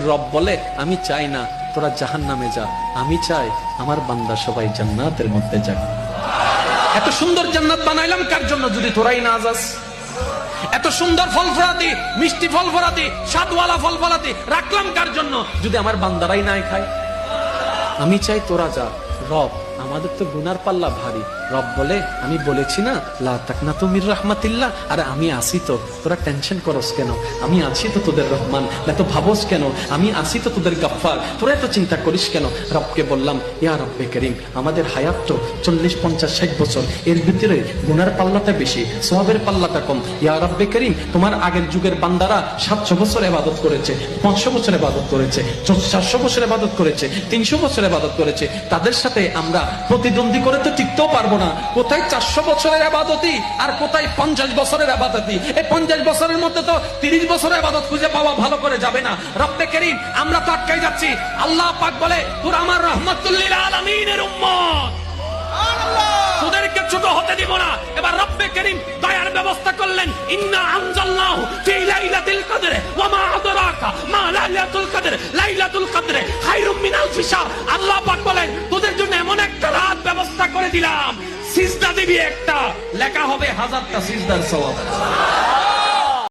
রব বলে আমি চাই না তোরা জাহান্নামে যা, আমি চাই আমার বান্দা সবাই জান্নাতের মধ্যে যাক। এত সুন্দর জান্নাত বানাইলাম কার জন্য যদি তোরাই না যাস? এত সুন্দর ফল ফলাতি, মিষ্টি ফল ফলাতি, স্বাদওয়ালা ফল ফলাতি রাখলাম কার জন্য যদি আমার বান্দারাই নাই খায়? আমি চাই তোরা যা। রব, আমাদের তো গুনার পাল্লা ভারী। রব বলে আমি বলেছি না লা তাকনাতু মির রাহমাতিল্লাহ, আরে আমি আসি তো, তোরা টেনশন করস কেন? আমি আছি তো তোদের রহমান, এত ভাবস কেন? আমি আসি তো তোদের গাফফার, তোরা এত চিন্তা করিস কেন? রবকে বললাম ইয়া রব্বে করিম, আমাদের হায়াত তো 40, 50, 60 বছর, এর ভিতরে গুনার পাল্লাটা বেশি, সওয়াবের পাল্লাটা কম। ইয়া রব্বে করিম, তোমার আগের যুগের বান্দারা 700 বছর ইবাদত করেছে, 500 বছর ইবাদত করেছে, 400 বছর ইবাদত করেছে, 300 বছর ইবাদত করেছে, তাদের সাথে আমরা প্রতিদ্বন্দ্বী করে তো টিকতেও পারবো না। কোথায় 400 বছরের ইবাদতি আর কোথায় 50 বছরের ইবাদতি? এই 50 বছরের মধ্যে তো 30 বছরের ইবাদত খুঁজে পাওয়া ভালো করে যাবে না। রব্বে করিম, আমরা তো আটকাই যাচ্ছি। আল্লাহ পাক বলে তোরা আমার রাহমাতুল লিল আলামিনের উম্মত, তোদেরকে ছোট হতে দিব না। এবার রব্বে করিম দয়ার ব্যবস্থা করলেন, ইন্না আনজালনাহু ফি লাইলাতুল কদর ওয়া মা আদরাকা মা লাইলাতুল কদর, লাইলাতুল কদর খায়রুম মিন আলফি শাহর। আল্লাহ পাক বলেন তোদের জন্য এমন একটা রাত ব্যবস্থা করে দিলাম, সিজদা দিবি একটা, লেখা হবে 1000টা সিজদার সওয়াব।